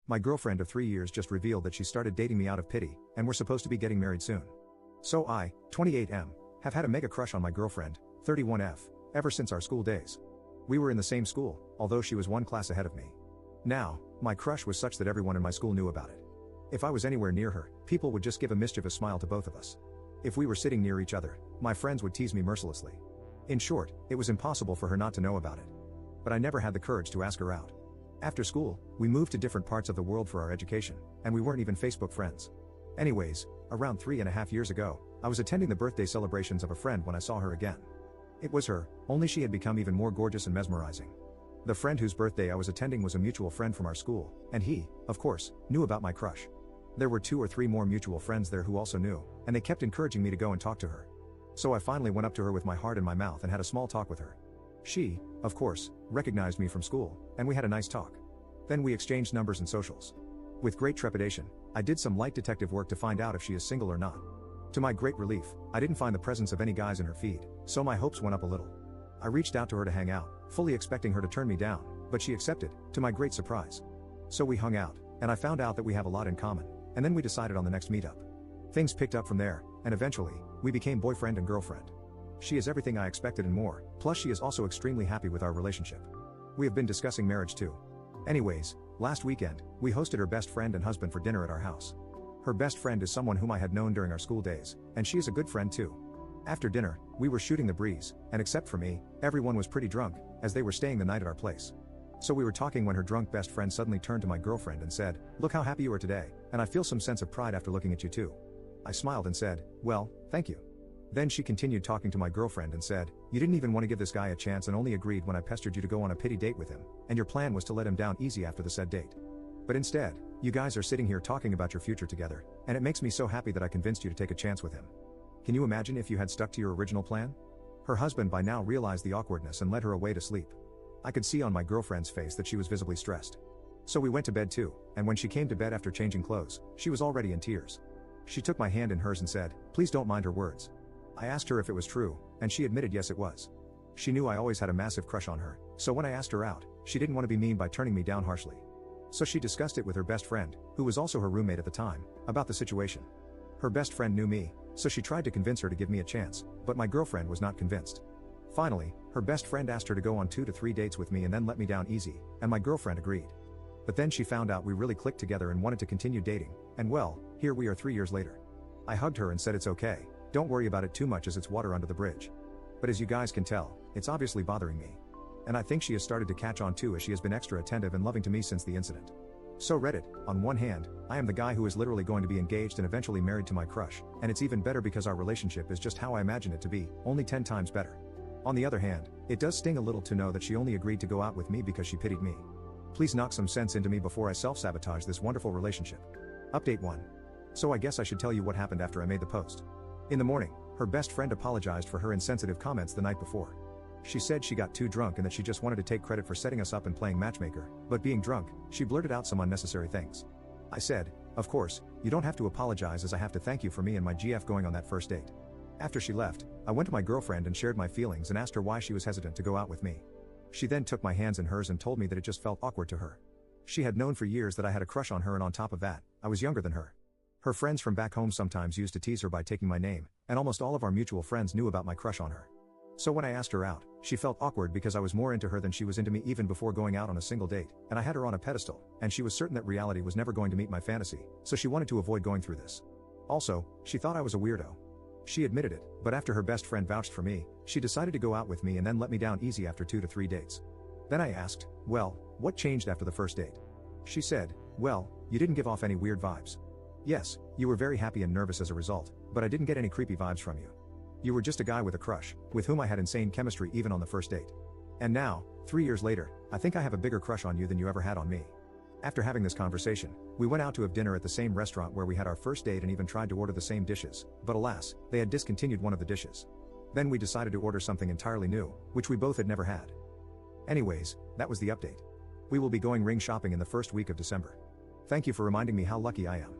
My girlfriend of 3 years just revealed that she started dating me out of pity, and we're supposed to be getting married soon. So I, 28M, have had a mega crush on my girlfriend, 31F, ever since our school days. We were in the same school, although she was one class ahead of me. Now, my crush was such that everyone in my school knew about it. If I was anywhere near her, people would just give a mischievous smile to both of us. If we were sitting near each other, my friends would tease me mercilessly. In short, it was impossible for her not to know about it. But I never had the courage to ask her out. After school, we moved to different parts of the world for our education, and we weren't even Facebook friends. Anyways, around 3.5 years ago, I was attending the birthday celebrations of a friend when I saw her again. It was her, only she had become even more gorgeous and mesmerizing. The friend whose birthday I was attending was a mutual friend from our school, and he, of course, knew about my crush. There were 2 or 3 more mutual friends there who also knew, and they kept encouraging me to go and talk to her. So I finally went up to her with my heart in my mouth and had a small talk with her. She, of course, recognized me from school, and we had a nice talk. Then we exchanged numbers and socials. With great trepidation, I did some light detective work to find out if she is single or not. To my great relief, I didn't find the presence of any guys in her feed, so my hopes went up a little. I reached out to her to hang out, fully expecting her to turn me down, but she accepted, to my great surprise. So we hung out, and I found out that we have a lot in common, and then we decided on the next meetup. Things picked up from there, and eventually, we became boyfriend and girlfriend. She is everything I expected and more, plus she is also extremely happy with our relationship. We have been discussing marriage too. Anyways, last weekend, we hosted her best friend and husband for dinner at our house. Her best friend is someone whom I had known during our school days, and she is a good friend too. After dinner, we were shooting the breeze, and except for me, everyone was pretty drunk, as they were staying the night at our place. So we were talking when her drunk best friend suddenly turned to my girlfriend and said, "Look how happy you are today, and I feel some sense of pride after looking at you too." I smiled and said, "Well, thank you." Then she continued talking to my girlfriend and said, "You didn't even want to give this guy a chance and only agreed when I pestered you to go on a pity date with him, and your plan was to let him down easy after the said date. But instead, you guys are sitting here talking about your future together, and it makes me so happy that I convinced you to take a chance with him. Can you imagine if you had stuck to your original plan?" Her husband by now realized the awkwardness and led her away to sleep. I could see on my girlfriend's face that she was visibly stressed. So we went to bed too, and when she came to bed after changing clothes, she was already in tears. She took my hand in hers and said, "Please don't mind her words." I asked her if it was true, and she admitted yes it was. She knew I always had a massive crush on her, so when I asked her out, she didn't want to be mean by turning me down harshly. So she discussed it with her best friend, who was also her roommate at the time, about the situation. Her best friend knew me, so she tried to convince her to give me a chance, but my girlfriend was not convinced. Finally, her best friend asked her to go on 2 to 3 dates with me and then let me down easy, and my girlfriend agreed. But then she found out we really clicked together and wanted to continue dating, and well, here we are 3 years later. I hugged her and said it's okay, don't worry about it too much as it's water under the bridge. But as you guys can tell, it's obviously bothering me. And I think she has started to catch on too as she has been extra attentive and loving to me since the incident. So Reddit, on one hand, I am the guy who is literally going to be engaged and eventually married to my crush, and it's even better because our relationship is just how I imagine it to be, only 10 times better. On the other hand, it does sting a little to know that she only agreed to go out with me because she pitied me. Please knock some sense into me before I self-sabotage this wonderful relationship. Update 1. So I guess I should tell you what happened after I made the post. In the morning, her best friend apologized for her insensitive comments the night before. She said she got too drunk and that she just wanted to take credit for setting us up and playing matchmaker, but being drunk, she blurted out some unnecessary things. I said, "Of course, you don't have to apologize as I have to thank you for me and my GF going on that first date." After she left, I went to my girlfriend and shared my feelings and asked her why she was hesitant to go out with me. She then took my hands in hers and told me that it just felt awkward to her. She had known for years that I had a crush on her, and on top of that, I was younger than her. Her friends from back home sometimes used to tease her by taking my name, and almost all of our mutual friends knew about my crush on her. So when I asked her out, she felt awkward because I was more into her than she was into me even before going out on a single date, and I had her on a pedestal, and she was certain that reality was never going to meet my fantasy, so she wanted to avoid going through this. Also, she thought I was a weirdo. She admitted it, but after her best friend vouched for me, she decided to go out with me and then let me down easy after 2 to 3 dates. Then I asked, "Well, what changed after the first date?" She said, "Well, you didn't give off any weird vibes. Yes, you were very happy and nervous as a result, but I didn't get any creepy vibes from you. You were just a guy with a crush, with whom I had insane chemistry even on the first date. And now, 3 years later, I think I have a bigger crush on you than you ever had on me." After having this conversation, we went out to have dinner at the same restaurant where we had our first date and even tried to order the same dishes, but alas, they had discontinued one of the dishes. Then we decided to order something entirely new, which we both had never had. Anyways, that was the update. We will be going ring shopping in the first week of December. Thank you for reminding me how lucky I am.